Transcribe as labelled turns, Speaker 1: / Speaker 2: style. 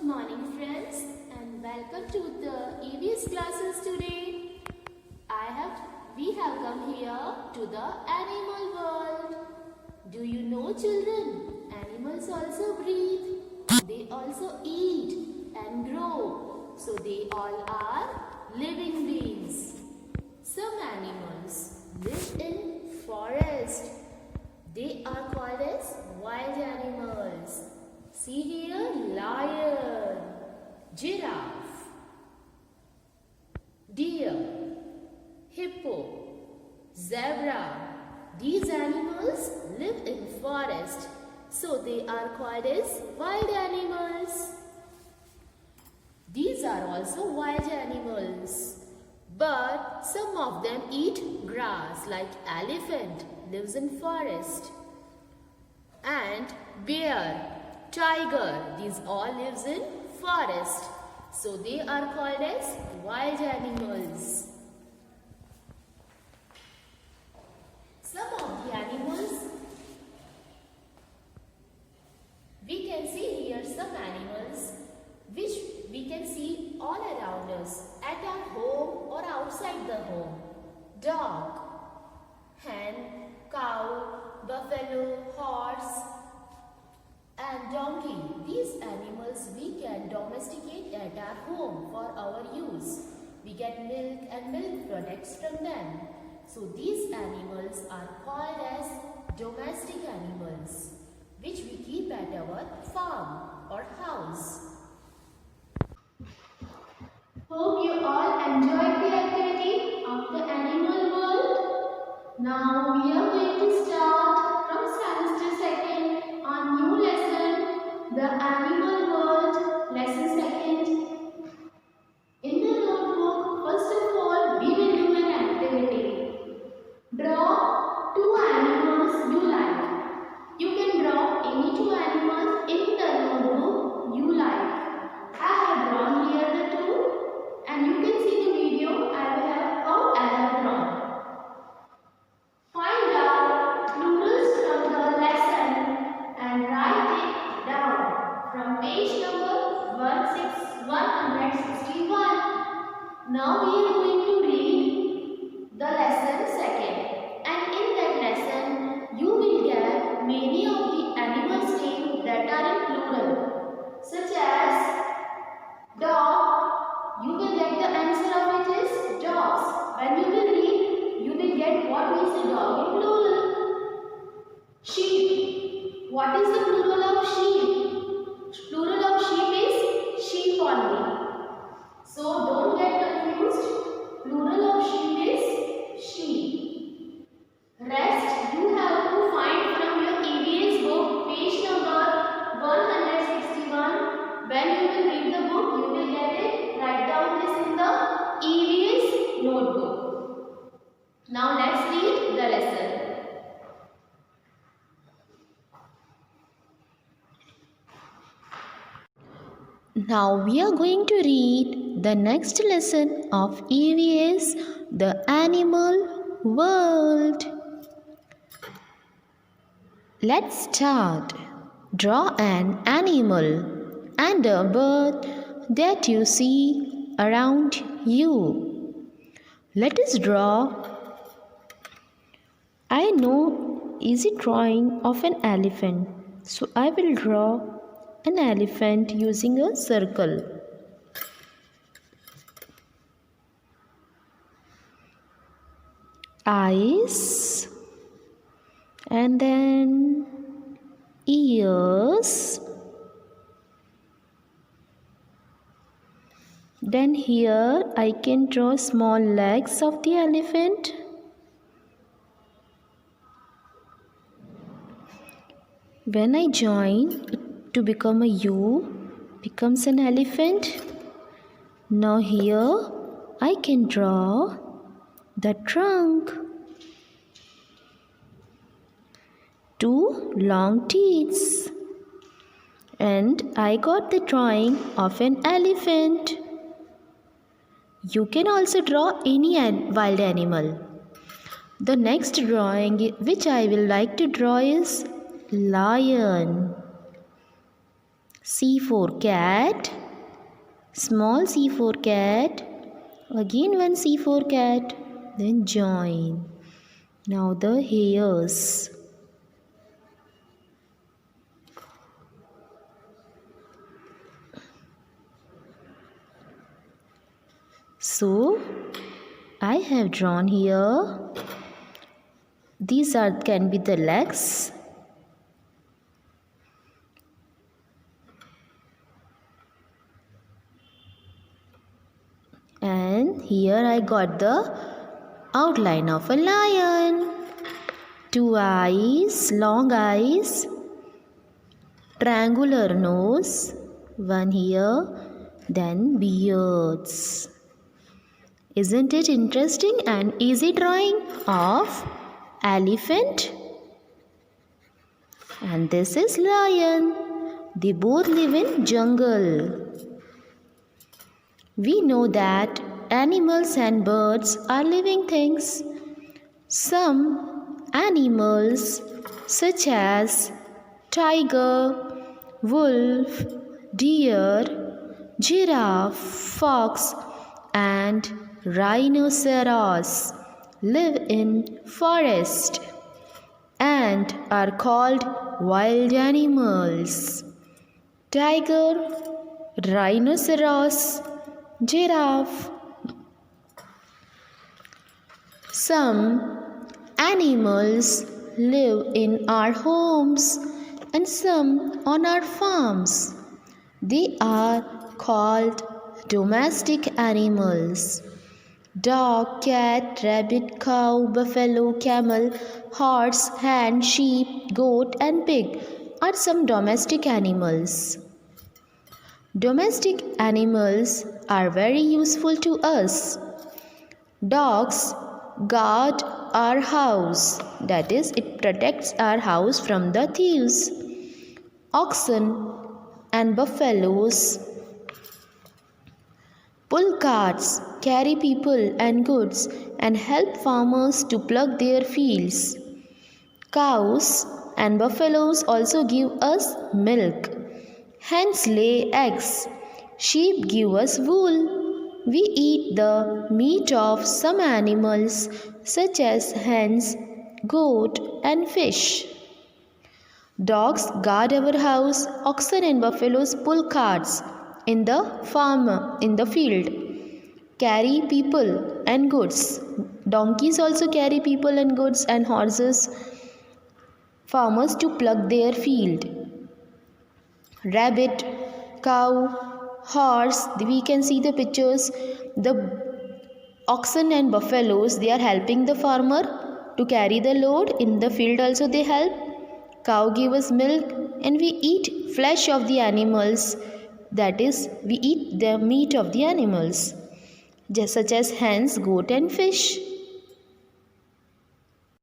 Speaker 1: Good morning friends and welcome to the EVS classes today. We have come here to the animal world. Do you know children? Animals also breathe. They also eat and grow. So they all are living beings. Some animals live in forest. They are called as wild animals. See here, lion, giraffe, deer, hippo, zebra. These animals live in forest, so they are called as wild animals. These are also wild animals, but some of them eat grass, like elephant lives in forest, and bear, tiger, these all lives in forest. So they are called as wild animals. Some of the animals, we can see here some animals which we can see all around us, at our home or outside the home. Dog, hen, cow, buffalo, horse, and donkey. These animals we can domesticate at our home for our use. We get milk and milk products from them. So these animals are called as domestic animals, which we keep at our farm or house. Hope you all enjoyed the activity of the animal world. Now we are going to start from semester 2nd on new lesson, the animal world, lesson 2nd. In the notebook, first of all, we will do an activity. Draw two animals you like. You can draw any two animals in the notebook you like. I have drawn here the two, and you can see the video how I have drawn. Find out plurals from the lesson and write it down from page number 161. Now we are going to read the lesson 2nd, and in that lesson you will get many of the animals' names that are in plural, such as dog. You will get the answer of it is dogs. When you will read, you will get what is a dog in plural. Sheep. What is the plural of sheep? Plural of sheep is sheep only. So don't get confused. Plural of sheep is sheep. Rest you have to find from your EVS book, page number 161. When you will read the book, you will get it. Write down this in the EVS notebook. Now let's read the lesson. Now we are going to read the next lesson of EVS, the animal world. Let's start. Draw an animal and a bird that you see around you. Let us draw. I know easy drawing of an elephant, so I will draw an elephant using a circle. Eyes, and then ears. Then here I can draw small legs of the elephant. When I join it to become a U, becomes an elephant. Now here I can draw the trunk. Two long teeth. And I got the drawing of an elephant. You can also draw any wild animal. The next drawing which I will like to draw is lion.
Speaker 2: C for cat. Small C for cat. Again one C for cat. Then join. Now the hairs. So I have drawn here. These can be the legs. And here I got the outline of a lion. 2 eyes, long eyes, triangular nose, one here, then beards. Isn't it interesting and easy drawing of elephant? And this is lion. They both live in jungle. We know that animals and birds are living things. Some animals such as tiger, wolf, deer, giraffe, fox and rhinoceros live in forest and are called wild animals. Tiger, rhinoceros, giraffe. Some animals live in our homes and some on our farms. They are called domestic animals. Dog, cat, rabbit, cow, buffalo, camel, horse, hen, sheep, goat and pig are some domestic animals. Domestic animals are very useful to us. Dogs guard our house, that is, it protects our house from the thieves. Oxen and buffaloes pull carts, carry people and goods, and help farmers to plough their fields. Cows and buffaloes also give us milk. Hens lay eggs. Sheep give us wool. We eat the meat of some animals such as hens, goat, and fish. Dogs guard our house. Oxen and buffaloes pull carts in the field, carry people and goods. Donkeys also carry people and goods, and horses, farmers to plough their field. Rabbit, cow, horse, we can see the pictures. The oxen and buffaloes, they are helping the farmer to carry the load. In the field also they help. Cow give us milk, and we eat flesh of the animals. That is, we eat the meat of the animals, just such as hens, goat and fish.